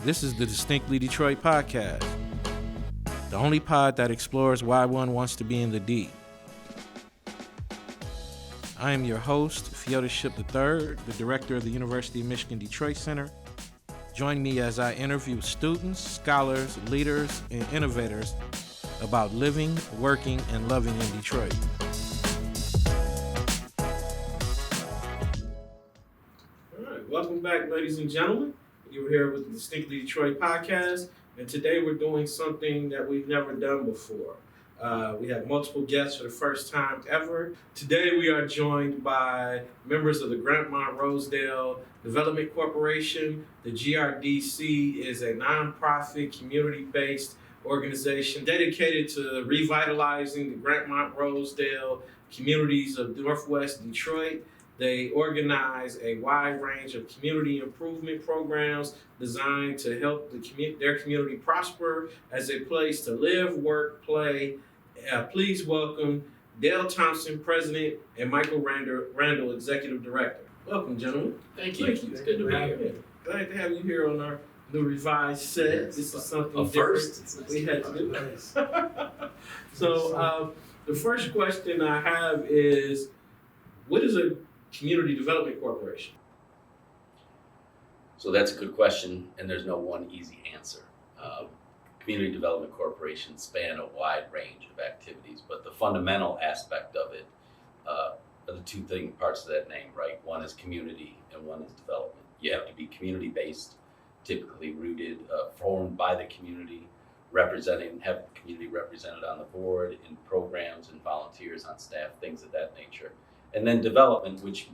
This is the Distinctly Detroit podcast, the only pod that explores why one wants to be in the D. I am your host, Feodorship III, the director of the University of Michigan Detroit Center. Join me as I interview students, scholars, leaders, and innovators about living, working, and loving in Detroit. All right, welcome back, ladies and gentlemen. You're here with the Distinctly Detroit podcast, and today we're doing something that we've never done before. We have multiple guests for the first time ever. Today we are joined by members of the Grandmont Rosedale Development Corporation. The GRDC is a nonprofit, community-based organization dedicated to revitalizing the Grandmont Rosedale communities of Northwest Detroit. They organize a wide range of community improvement programs designed to help their community prosper as a place to live, work, play. Please welcome Dale Thomson, President, and Michael Randall, Executive Director. Welcome, gentlemen. Thank you. It's good to be here. Glad to have you here on our new revised set. Yes, this is something a different first. we had to do. So the first question I have is, what is a community development corporation? So that's a good question, and there's no one easy answer. Community development corporations span a wide range of activities, but the fundamental aspect of it are the two parts of that name, right? One is community and one is development. You have to be community-based, typically rooted, formed by the community, have the community represented on the board, in programs and volunteers on staff, things of that nature. And then development, which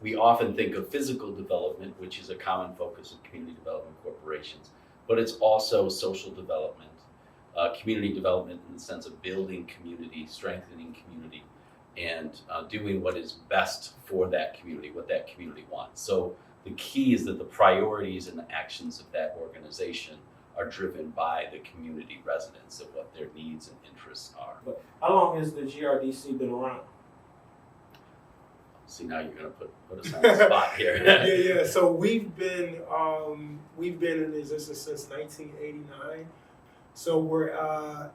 we often think of physical development, which is a common focus of community development corporations, but it's also social development, community development in the sense of building community, strengthening community, and doing what is best for that community, what that community wants. So the key is that the priorities and the actions of that organization are driven by the community residents of what their needs and interests are. But how long has the GRDC been around? See, now you're going to put us on the spot here. Yeah. So we've been in existence since 1989. So we're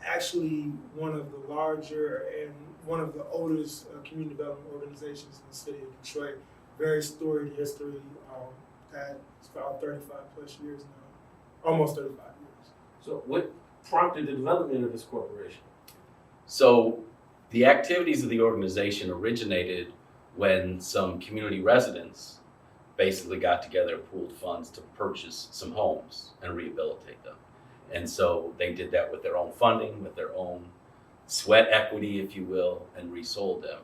actually one of the larger and one of the oldest community development organizations in the city of Detroit. Very storied history. That's about 35 plus years now, almost 35 years. So what prompted the development of this corporation? So the activities of the organization originated when some community residents basically got together and pooled funds to purchase some homes and rehabilitate them. And so they did that with their own funding, with their own sweat equity, if you will, and resold them.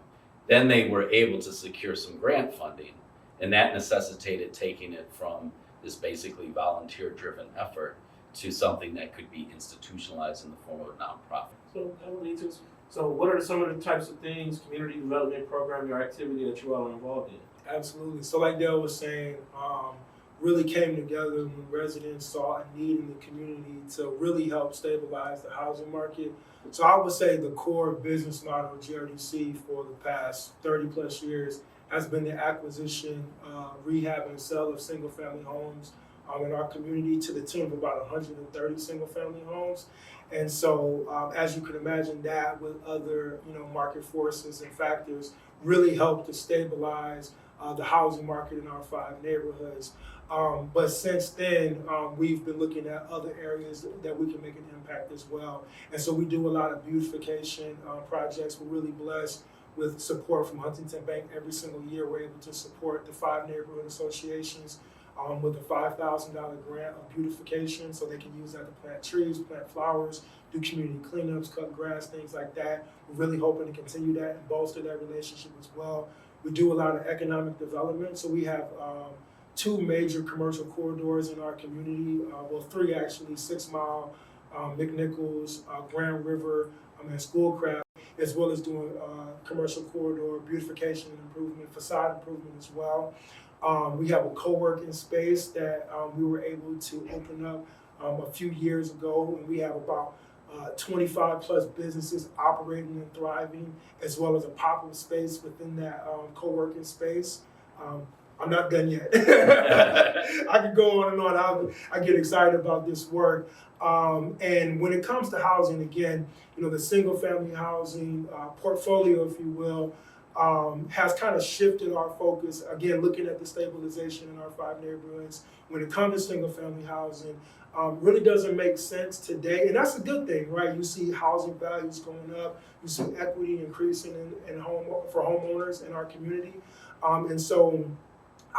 Then they were able to secure some grant funding, and that necessitated taking it from this basically volunteer-driven effort to something that could be institutionalized in the form of a nonprofit. So what are some of the types of things, community development program or activity that you all are involved in? Absolutely. So like Dale was saying, really came together when residents saw a need in the community to really help stabilize the housing market. So I would say the core business model of GRDC for the past 30 plus years has been the acquisition, rehab, and sale of single family homes in our community to the tune of about 130 single family homes. And so, as you can imagine, that with other, market forces and factors really helped to stabilize the housing market in our 5 neighborhoods. But since then, we've been looking at other areas that we can make an impact as well. And so we do a lot of beautification projects. We're really blessed with support from Huntington Bank. Every single year, we're able to support the 5 neighborhood associations with a $5,000 grant of beautification, so they can use that to plant trees, plant flowers, do community cleanups, cut grass, things like that. We're really hoping to continue that and bolster that relationship as well. We do a lot of economic development, so we have 2 major commercial corridors in our community, 3 actually, 6 Mile, McNichols, Grand River, and Schoolcraft, as well as doing commercial corridor beautification and improvement, facade improvement as well. We have a co-working space that we were able to open up a few years ago, and we have about 25 plus businesses operating and thriving, as well as a pop-up space within that co-working space. I'm not done yet. I could go on and on. I get excited about this work. And when it comes to housing, again, the single family housing portfolio, if you will, has kind of shifted our focus. Again, looking at the stabilization in our 5 neighborhoods. When it comes to single family housing, really doesn't make sense today. And that's a good thing, right? You see housing values going up. You see equity increasing for homeowners in our community. And so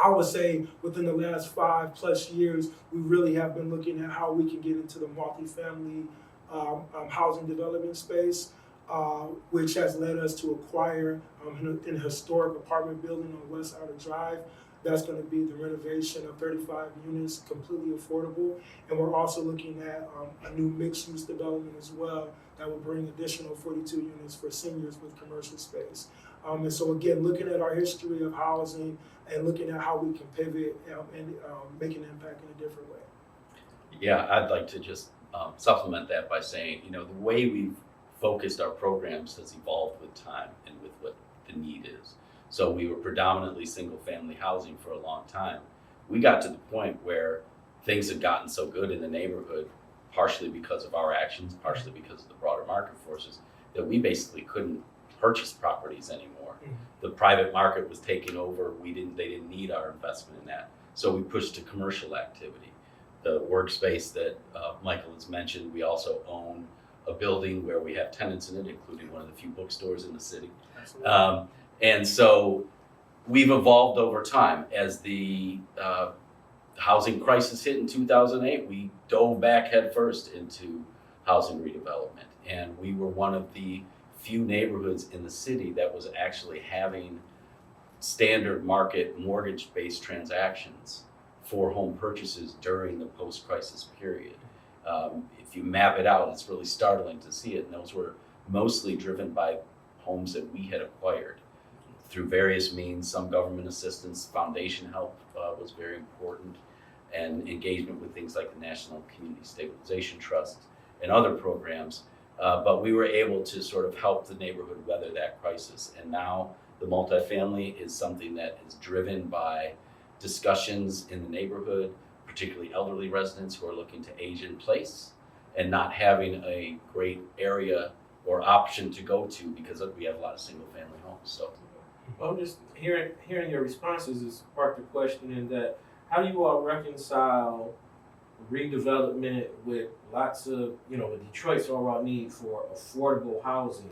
I would say within the last 5+ years, we really have been looking at how we can get into the multifamily housing development space, which has led us to acquire an historic apartment building on West Outer Drive. That's going to be the renovation of 35 units, completely affordable. And we're also looking at a new mixed-use development as well that will bring additional 42 units for seniors with commercial space. And so again, looking at our history of housing and looking at how we can pivot and make an impact in a different way. Yeah, I'd like to just supplement that by saying, the way we've focused our programs has evolved with time and with what the need is. So we were predominantly single family housing for a long time. We got to the point where things had gotten so good in the neighborhood, partially because of our actions, partially because of the broader market forces, that we basically couldn't purchase properties anymore. Mm-hmm. The private market was taking over. They didn't need our investment in that. So we pushed to commercial activity. The workspace that Michael has mentioned, we also own a building where we have tenants in it, including one of the few bookstores in the city. And so we've evolved over time. As the housing crisis hit in 2008, we dove back headfirst into housing redevelopment. And we were one of the few neighborhoods in the city that was actually having standard market mortgage-based transactions for home purchases during the post-crisis period. If you map it out, it's really startling to see it. And those were mostly driven by homes that we had acquired through various means. Some government assistance, foundation help was very important, and engagement with things like the National Community Stabilization Trust and other programs. But we were able to sort of help the neighborhood weather that crisis. And now the multifamily is something that is driven by discussions in the neighborhood, particularly elderly residents who are looking to age in place and not having a great area or option to go to because we have a lot of single family homes. So, well, just hearing your responses has sparked a question in that, how do you all reconcile redevelopment with lots of, Detroit's overall need for affordable housing?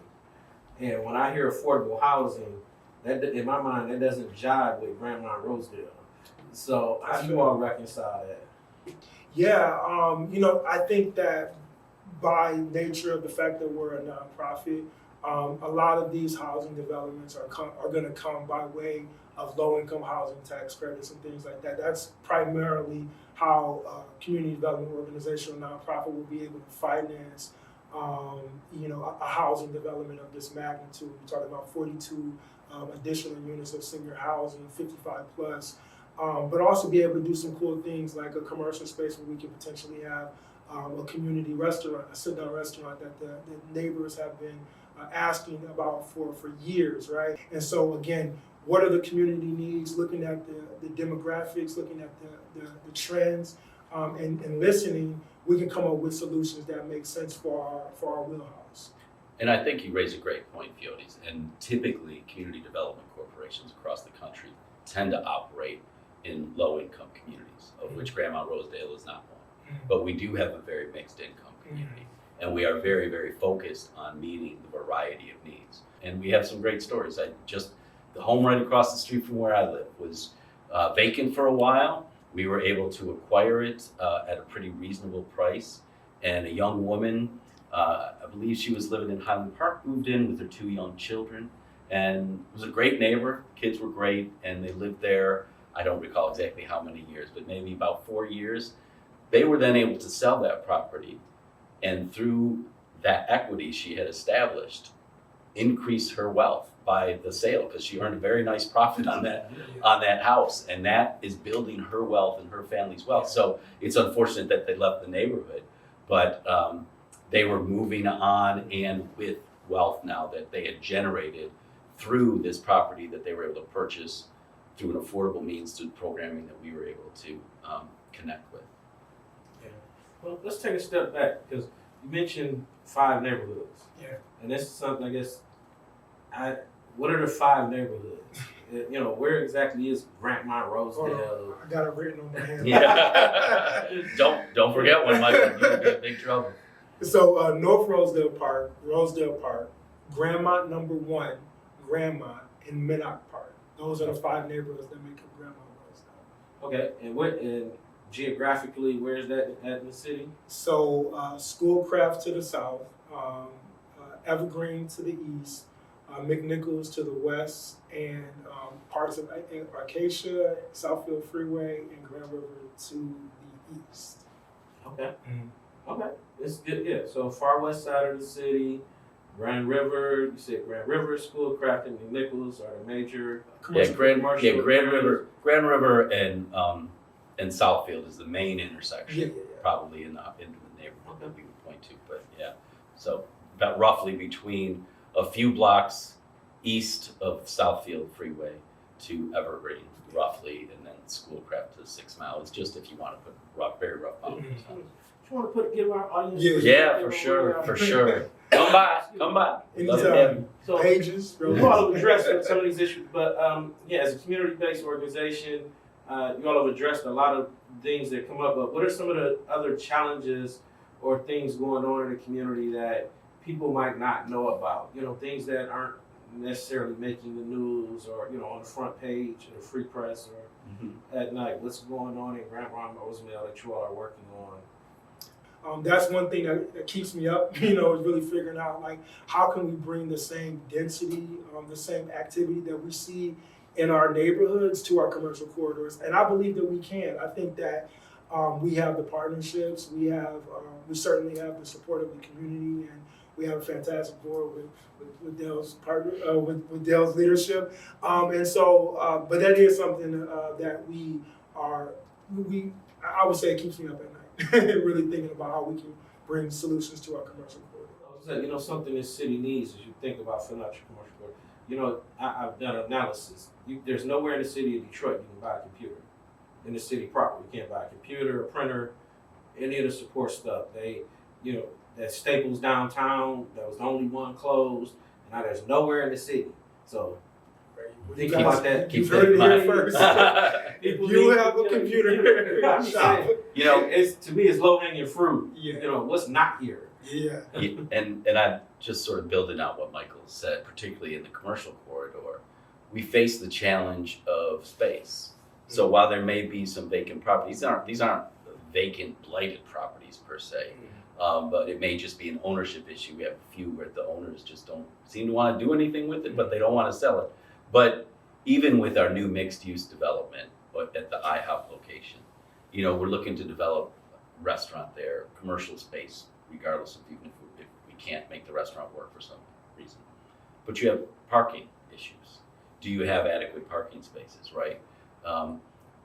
And when I hear affordable housing, that in my mind, that doesn't jive with Grandmont Rosedale. So how do you all reconcile that? Yeah, I think that by nature of the fact that we're a nonprofit, a lot of these housing developments are going to come by way of low-income housing tax credits and things like that. That's primarily how a community development organization or nonprofit will be able to finance, a housing development of this magnitude. We're talking about 42 additional units of senior housing, 55 plus. But also be able to do some cool things like a commercial space where we can potentially have a community restaurant, a sit-down restaurant that the neighbors have been asking about for years, right? And so again, what are the community needs? Looking at the demographics, looking at the trends, and listening, we can come up with solutions that make sense for our wheelhouse. And I think you raise a great point, Fiotis. And typically, community development corporations across the country tend to operate in low-income communities, of which Grandmont Rosedale is not one. But we do have a very mixed income community. And we are very, very focused on meeting the variety of needs. And we have some great stories. The home right across the street from where I live was vacant for a while. We were able to acquire it at a pretty reasonable price. And a young woman, I believe she was living in Highland Park, moved in with her 2 young children, and was a great neighbor. Kids were great, and they lived there, I don't recall exactly how many years, but maybe about 4 years. They were then able to sell that property, and through that equity she had established, increase her wealth by the sale, because she earned a very nice profit on that house, and that is building her wealth and her family's wealth. So it's unfortunate that they left the neighborhood, but they were moving on and with wealth now that they had generated through this property that they were able to purchase through an affordable means through programming that we were able to connect with. Yeah. Well, let's take a step back because you mentioned 5 neighborhoods. Yeah. And this is something I guess. What are the 5 neighborhoods? Where exactly is Grandmont Rosedale? I got it written on my hand. Yeah. don't forget one, Michael. You'll be in big trouble. So North Rosedale Park, Grandmont number 1, Grandmont, and Minnock Park. Those are the 5 neighborhoods that make up Grandmont Rosedale. Okay, and geographically, where is that at in the city? So Schoolcraft to the south, Evergreen to the east, McNichols to the west, and parts of Acacia, Southfield Freeway, and Grand River to the east. Okay. Okay. It's good. Yeah. So far west side of the city, Grand River. You said Grand River, Schoolcraft, and McNichols are the major. Grand River, and Southfield is the main intersection. Yeah. Probably into the neighborhood that we would point to. But yeah, so about roughly between a few blocks east of Southfield Freeway to Evergreen, roughly, and then Schoolcraft to 6 Mile. It's just if you want to put very rough boundaries on it. You want to give our audience? Yeah, for sure. Come by. Love to have you. So, Pages. you all have addressed some of these issues, but as a community-based organization, you all have addressed a lot of things that come up. But what are some of the other challenges or things going on in the community that people might not know about? Things that aren't necessarily making the news or on the front page of the Free Press or at night. What's going on in Grandmont Rosedale that you all are working on? That's one thing that keeps me up, is really figuring out how can we bring the same density, the same activity that we see in our neighborhoods to our commercial corridors. And I believe that we can. I think that we have the partnerships, we certainly have the support of the community, and we have a fantastic board with Dale's partner, with Dale's leadership. But that is something that I would say it keeps me up at night. Really thinking about how we can bring solutions to our commercial corridor. Something this city needs as you think about filling out your commercial corridor. I've done analysis. There's nowhere in the city of Detroit you can buy a computer. In the city proper, you can't buy a computer, a printer, any of the support stuff. That Staples downtown, that was the only one closed. Now there's nowhere in the city. So think about that. You've heard it here first. People you have a computer. To me, it's low hanging fruit. Yeah. What's not here? Yeah. And I just sort of building out what Michael said, particularly in the commercial corridor, we face the challenge of space. So while there may be some vacant properties, these aren't vacant, blighted properties per se. But it may just be an ownership issue. We have a few where the owners just don't seem to want to do anything with it, but they don't want to sell it. But even with our new mixed-use development at the IHOP location, we're looking to develop a restaurant there, commercial space, regardless of even if we can't make the restaurant work for some reason. But you have parking issues. Do you have adequate parking spaces, right?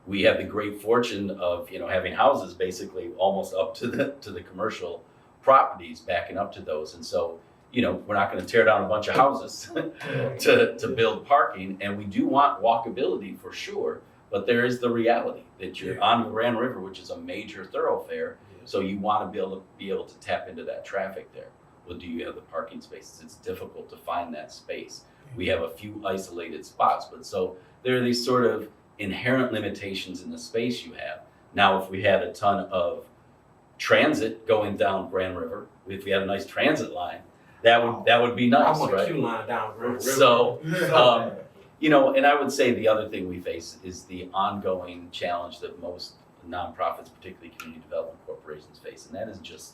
We have the great fortune of having houses basically almost up to the commercial properties backing up to those, and so we're not going to tear down a bunch of houses to build parking, and we do want walkability for sure, but there is the reality that you're on Grand River, which is a major thoroughfare, so you want to be able to tap into that traffic there. Well, do you have the parking spaces? It's difficult to find that space. We have a few isolated spots, but so there are these sort of inherent limitations in the space you have. Now, if we had a ton of transit going down Grand River, if we had a nice transit line, that would be nice, I want right? a queue line down Grand River. So, and I would say the other thing we face is the ongoing challenge that most nonprofits, particularly community development corporations, face, and that is just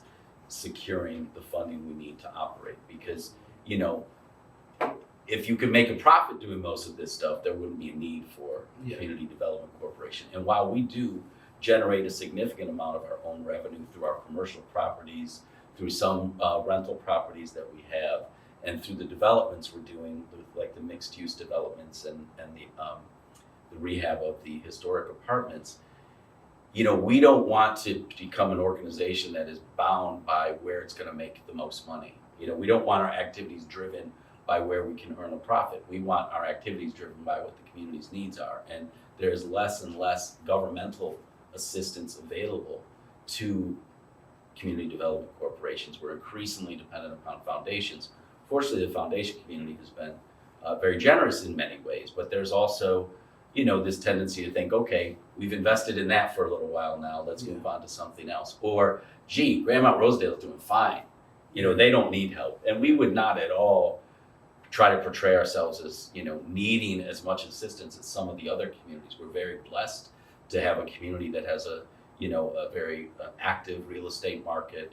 securing the funding we need to operate. Because, if you could make a profit doing most of this stuff, there wouldn't be a need for community development corporation. And while we do generate a significant amount of our own revenue through our commercial properties, through some rental properties that we have, and through the developments we're doing, like the mixed-use developments and the rehab of the historic apartments, we don't want to become an organization that is bound by where it's going to make the most money. We don't want our activities driven by where we can earn a profit. We want our activities driven by what the community's needs are. And there's less and less governmental assistance available to community development corporations. We're increasingly dependent upon foundations. Fortunately, the foundation community has been very generous in many ways, but there's also, this tendency to think, okay, we've invested in that for a little while now, let's move on to something else. Or, gee, Grandmont Rosedale is doing fine. They don't need help. And we would not at all try to portray ourselves as, needing as much assistance as some of the other communities. We're very blessed to have a community that has a very active real estate market,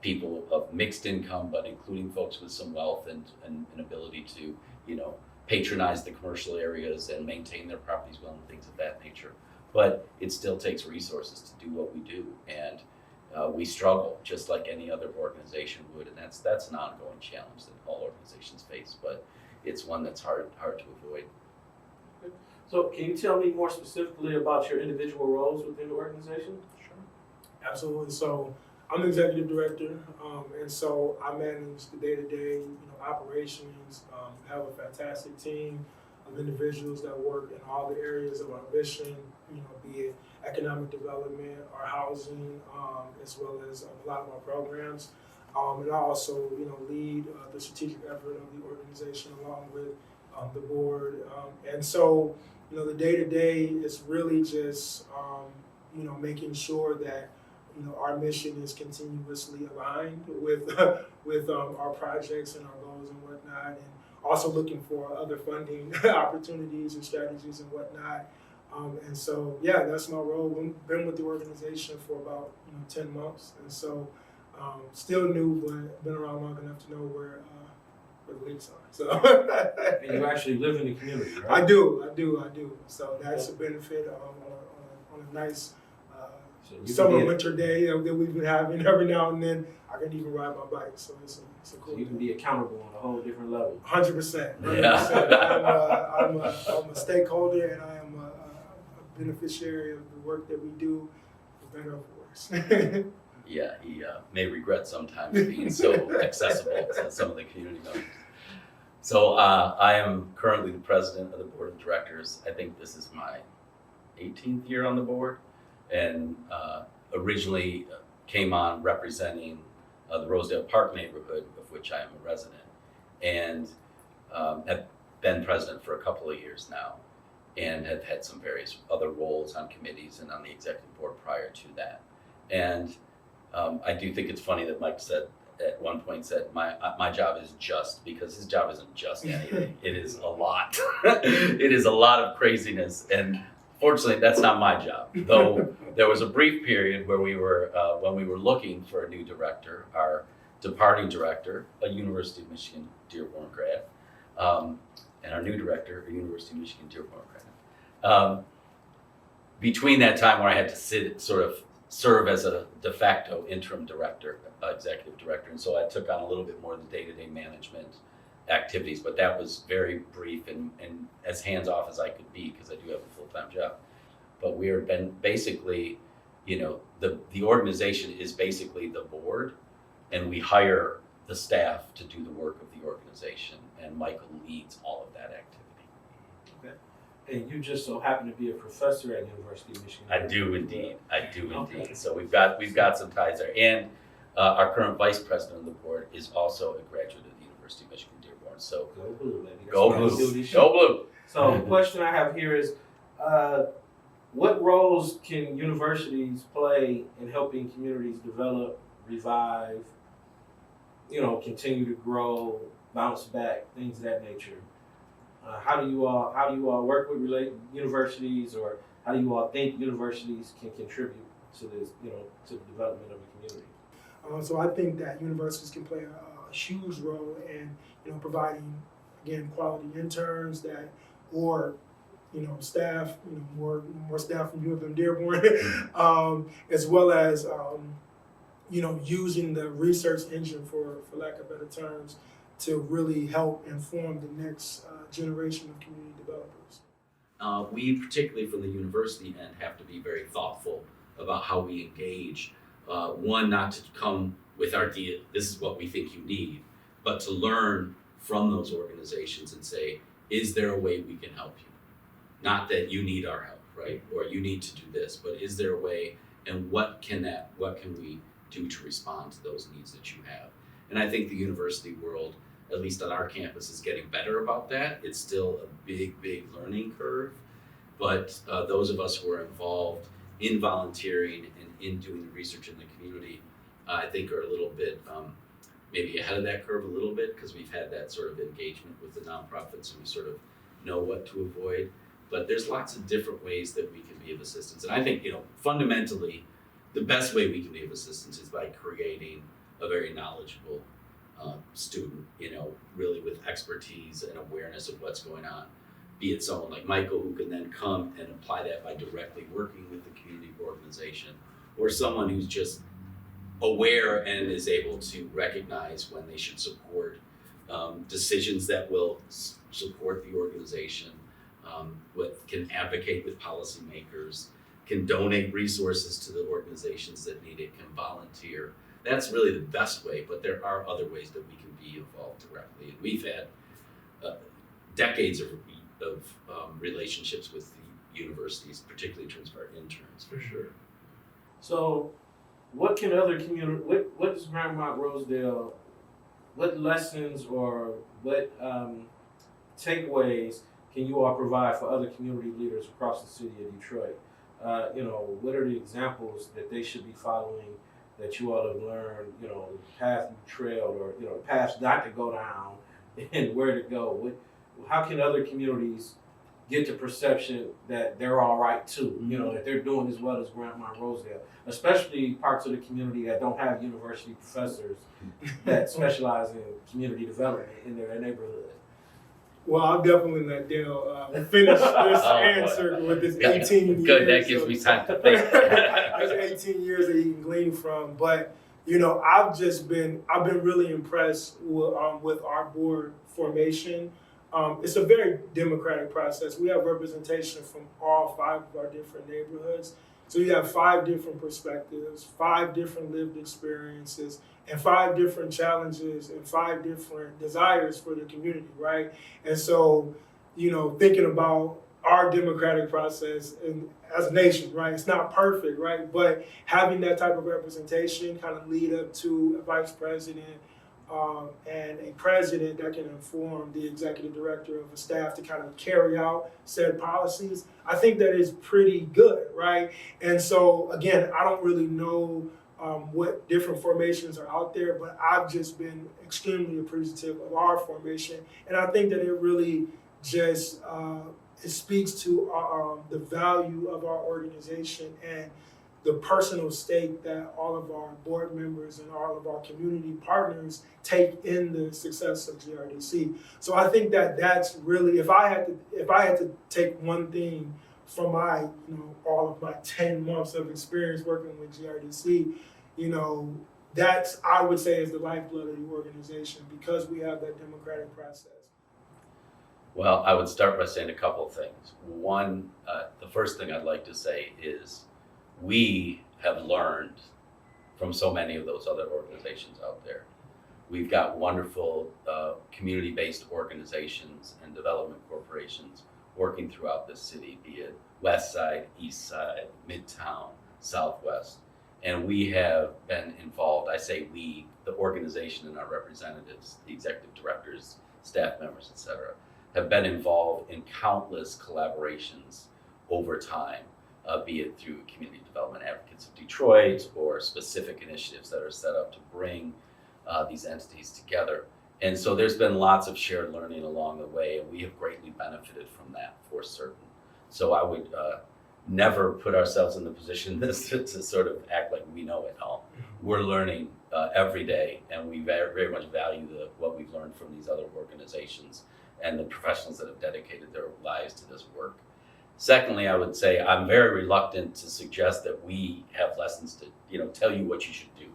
people of mixed income, but including folks with some wealth and an ability to, patronize the commercial areas and maintain their properties well and things of that nature. But it still takes resources to do what we do. And we struggle just like any other organization would, and that's an ongoing challenge that all organizations face, but it's one that's hard to avoid. So can you tell me more specifically about your individual roles within the organization? Sure. Absolutely. So I'm the executive director, and so I manage the day-to-day operations. Have a fantastic team of individuals that work in all the areas of our mission, be it economic development, our housing, as well as a lot of our programs. And I also, lead the strategic effort of the organization along with the board. And so, the day-to-day is really just, making sure that, our mission is continuously aligned with our projects and our goals and whatnot, and also looking for other funding opportunities and strategies and whatnot. And so, that's my role. Been with the organization for about 10 months, and so still new, but been around long enough to know where the leaks are. So, and you actually live in the community, right? I do. So that's a benefit on a nice summer, winter day that we've been having every now and then. I can even ride my bike, so it's a cool. So you can be accountable on a whole different level. 100%. Yeah. I'm a stakeholder, and I am a beneficiary of the work that we do, for better or for worse. Yeah, he may regret sometimes being so accessible to some of the community members. So I am currently the president of the board of directors. I think this is my 18th year on the board, and originally came on representing the Rosedale Park neighborhood, of which I am a resident, and have been president for a couple of years now, and have had some various other roles on committees and on the executive board prior to that. And I do think it's funny that Mike said at one point my job is just, because his job isn't just anything. It is a lot. It is a lot of craziness, and fortunately that's not my job. Though there was a brief period where we were when we were looking for a new director, our departing director, a University of Michigan Dearborn grad, and our new director, a University of Michigan Dearborn grad. Between that time where I had to serve as a de facto interim director, executive director, and so I took on a little bit more of the day-to-day management activities, but that was very brief and as hands-off as I could be, because I do have a full-time job. But we are basically, the organization is basically the board, and we hire the staff to do the work of the organization, and Michael leads all of that activity. And you just so happen to be a professor at University of Michigan. I do indeed. Okay. So we've got some ties there. And our current vice president of the board is also a graduate of the University of Michigan Dearborn. So go blue, baby. Go blue. Go blue. So the question I have here is, what roles can universities play in helping communities develop, revive, continue to grow, bounce back, things of that nature? How do you all work with universities, or how do you all think universities can contribute to this, to the development of a community? So I think that universities can play a huge role in, providing, again, quality interns or staff, more staff from U of M Dearborn, as well as, using the research engine, for lack of better terms, to really help inform the next generation of community developers. We, particularly from the university end, have to be very thoughtful about how we engage. One, not to come with our idea, this is what we think you need, but to learn from those organizations and say, is there a way we can help you? Not that you need our help, right? Or you need to do this, but is there a way, and what can we do to respond to those needs that you have? And I think the university world, at least on our campus, is getting better about that. It's still a big learning curve, but those of us who are involved in volunteering and in doing the research in the community, I think are a little bit maybe ahead of that curve a little bit, because we've had that sort of engagement with the nonprofits and we sort of know what to avoid. But there's lots of different ways that we can be of assistance. And I think, fundamentally, the best way we can be of assistance is by creating a very knowledgeable student, really with expertise and awareness of what's going on. Be it someone like Michael who can then come and apply that by directly working with the community organization, or someone who's just aware and is able to recognize when they should support decisions that will support the organization, can advocate with policymakers, can donate resources to the organizations that need it, can volunteer. That's really the best way, but there are other ways that we can be involved directly. And we've had decades of relationships with the universities, particularly in terms of our interns, for sure. So, what can other community? What does Grandmont Rosedale? What lessons or what takeaways can you all provide for other community leaders across the city of Detroit? What are the examples that they should be following that you all have learned? The path you trailed, or the path not to go down, and where to go. How can other communities get the perception that they're all right too? That they're doing as well as Grandmont Rosedale, especially parts of the community that don't have university professors that specialize in community development in their neighborhood. Well, I'll definitely let Dale finish this answer with this 18 years. Good, that gives me time to think. There's 18 years that you can glean from. But, I've been really impressed with our board formation. It's a very democratic process. We have representation from all 5 of our different neighborhoods. So you have 5 different perspectives, 5 different lived experiences, and 5 different challenges and 5 different desires for the community, right? And so, thinking about our democratic process and as a nation, right? It's not perfect, right? But having that type of representation kind of lead up to a vice president and a president that can inform the executive director of a staff to kind of carry out said policies, I think that is pretty good, right? And so, again, I don't really know what different formations are out there, but I've just been extremely appreciative of our formation. And I think that it really just it speaks to the value of our organization and the personal stake that all of our board members and all of our community partners take in the success of GRDC. So I think that that's really, if I had to take one thing from my, all of my 10 months of experience working with GRDC, that's, I would say, is the lifeblood of the organization, because we have that democratic process. Well, I would start by saying a couple of things. One, the first thing I'd like to say is we have learned from so many of those other organizations out there. We've got wonderful community-based organizations and development corporations working throughout the city, be it West Side, East Side, Midtown, Southwest. And we have been involved, I say we, the organization and our representatives, the executive directors, staff members, et cetera, have been involved in countless collaborations over time, be it through Community Development Advocates of Detroit or specific initiatives that are set up to bring these entities together. And so there's been lots of shared learning along the way, and we have greatly benefited from that, for certain. So I would never put ourselves in the position to sort of act like we know it all. We're learning every day, and we very, very much value what we've learned from these other organizations and the professionals that have dedicated their lives to this work. Secondly, I would say I'm very reluctant to suggest that we have lessons to tell you what you should do.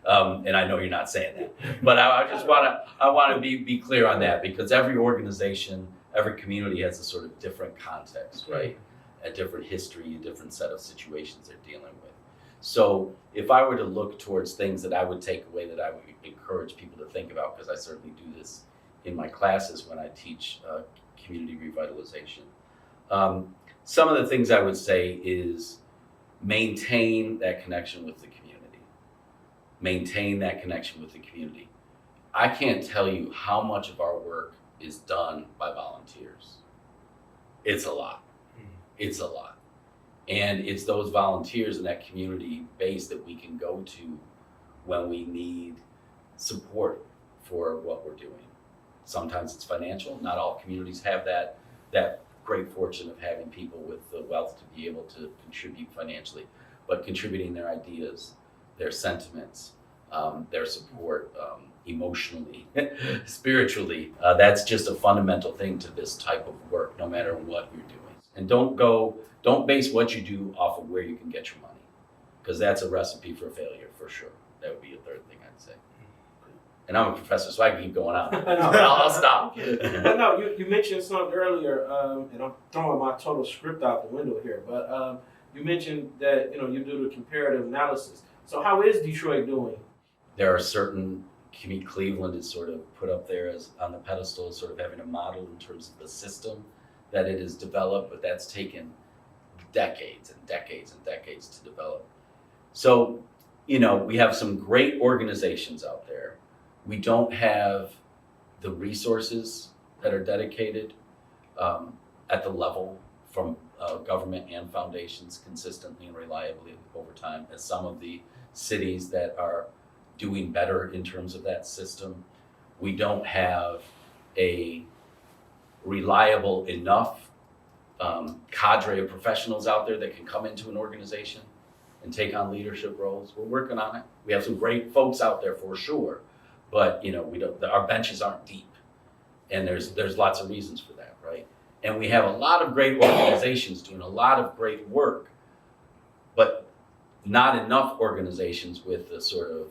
And I know you're not saying that, but I want to be clear on that, because every organization, every community has a sort of different context, right? A different history, a different set of situations they're dealing with. So if I were to look towards things that I would take away, that I would encourage people to think about, because I certainly do this in my classes when I teach community revitalization. Some of the things I would say is maintain that connection with the community. Maintain that connection with the community. I can't tell you how much of our work is done by volunteers. It's a lot. It's a lot. And it's those volunteers in that community base that we can go to when we need support for what we're doing. Sometimes it's financial. Not all communities have that great fortune of having people with the wealth to be able to contribute financially, but contributing their ideas, their sentiments, their support, emotionally, spiritually. That's just a fundamental thing to this type of work, no matter what you're doing. And don't base what you do off of where you can get your money, because that's a recipe for failure for sure. That would be a third thing I'd say. And I'm a professor, so I can keep going on. I'll stop. But no, you mentioned something earlier, and I'm throwing my total script out the window here. But you mentioned that you do the comparative analysis. So how is Detroit doing? There are certain Cleveland is sort of put up there as on the pedestal, sort of having a model in terms of the system that it has developed, but that's taken decades and decades and decades to develop. So, we have some great organizations out there. We don't have the resources that are dedicated at the level from government and foundations consistently and reliably over time as some of the cities that are doing better in terms of that system. We don't have a reliable enough cadre of professionals out there that can come into an organization and take on leadership roles. We're working on it. We have some great folks out there for sure, but we don't. Our benches aren't deep, and there's lots of reasons for that, right? And we have a lot of great organizations doing a lot of great work, but not enough organizations with the sort of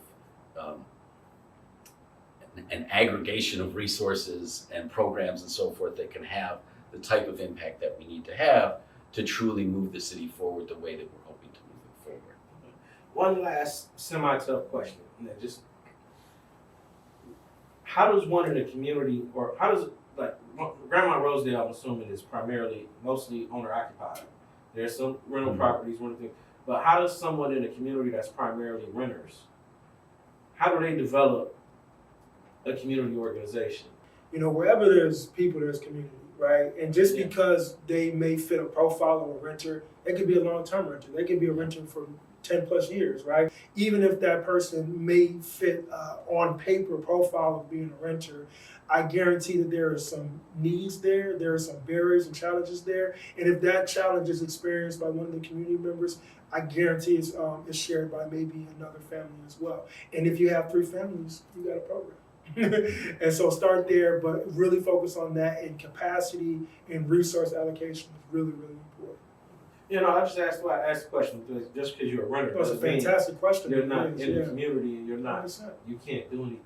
an aggregation of resources and programs and so forth that can have the type of impact that we need to have to truly move the city forward the way that we're hoping to move it forward. One last semi-tough question. Just how does one in the community, or how does Grandmont Rosedale, I'm assuming, is mostly owner-occupied. There's some rental properties, one thing, but how does someone in a community that's primarily renters, how do they develop a community organization? Wherever there's people, there's community, right? And just because they may fit a profile of a renter, they could be a long-term renter. They could be a renter for 10 plus years, right? Even if that person may fit on paper profile of being a renter, I guarantee that there are some needs there, there are some barriers and challenges there. And if that challenge is experienced by one of the community members, I guarantee it's shared by maybe another family as well. And if you have 3 families, you got a program. And so start there, but really focus on that, and capacity and resource allocation is really, really important. I just asked why I asked the question, just because you're a renter. That's a fantastic question. You're not in the community, and you can't do anything.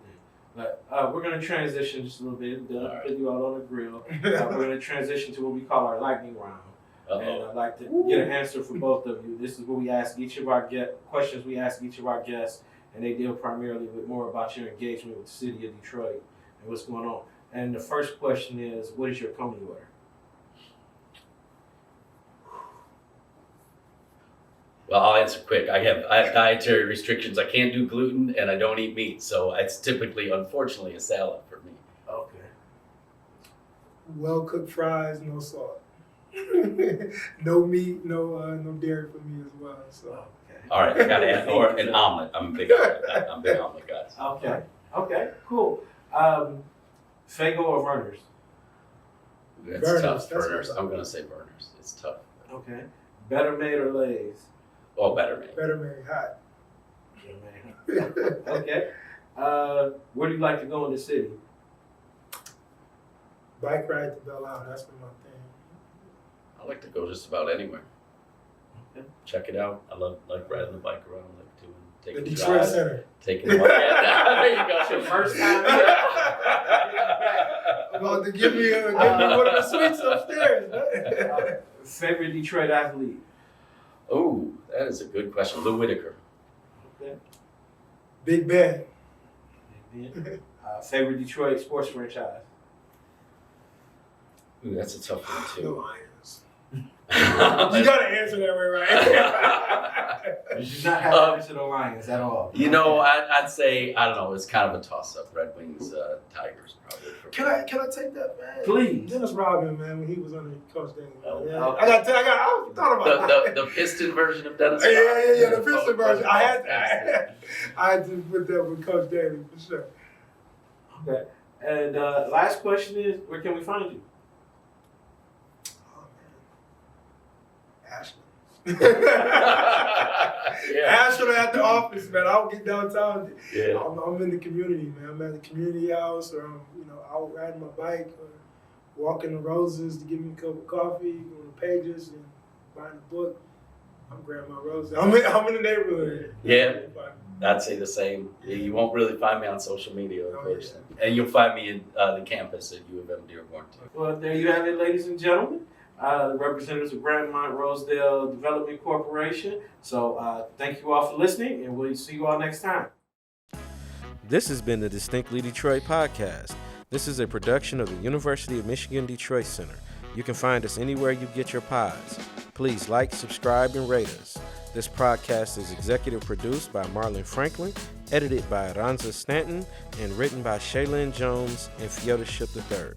But we're going to transition just a little bit, put you all on the grill. We're going to transition to what we call our lightning round. And I'd like to get an answer from both of you. This is what we ask each of our questions we ask each of our guests, and they deal primarily with more about your engagement with the city of Detroit and what's going on. And the first question is, what is your coming order? Well, I'll answer quick. I have dietary restrictions. I can't do gluten, and I don't eat meat, so it's typically, unfortunately, a salad for me. Okay. Well-cooked fries, no salt. No meat, no dairy for me as well. So. Okay. All right, I got to add, or an omelet. I'm a big omelet. I'm a big omelet guy. Okay, cool. Fago or Vernors? It's Vernors, tough. that's Vernors. what I'm going to say Vernors. It's tough. Okay. Better Made or Lay's? Oh, Better Made. Better Made, hot. Okay. Where do you like to go in the city? Bike ride to Belle Isle, that's been my thing. I like to go just about anywhere. Okay. Check it out. I like riding the bike around. I like taking The Detroit drives, Center. Taking one. There you go. It's your first time. About to give me one of the suites upstairs. Favorite Detroit athlete? Oh, that is a good question. Lou Whitaker. Okay. Big Ben. Favorite Detroit sports franchise? Ooh, that's a tough one The too. Lions. You gotta answer that way, right? You do not have to answer the Lions at all. You know, I'd say, I don't know, it's kind of a toss-up. Red Wings, Tigers, probably. For Can I take that, man? Please. Dennis Rodman, man, when he was under Coach Dale. Oh, Yeah. okay. I thought about that. The Piston version of Dennis Yeah, Rodman? the Piston version. I had to put that with Coach Daly for sure. Okay. And last question is, where can we find you? Oh man, Ashland. Ashland at the office, man. I don't get downtown. Yeah. I'm in the community, man. I'm at the community house, or I'm out riding my bike, or walking the Roses to get me a cup of coffee, going to Pages and buying a book. I'm Grandmont Rosedale. I'm in the neighborhood. Yeah. I'd say the same. You won't really find me on social media, of course. Yeah. And you'll find me in the campus at U of M Dearborn. Well, there you have it, ladies and gentlemen. The representatives of Grandmont Rosedale Development Corporation. So thank you all for listening, and we'll see you all next time. This has been the Distinctly Detroit podcast. This is a production of the University of Michigan Detroit Center. You can find us anywhere you get your pods. Please like, subscribe, and rate us. This podcast is executive produced by Marlon Franklin, edited by Ranza Stanton, and written by Shaylin Jones and Fyodor Ship III.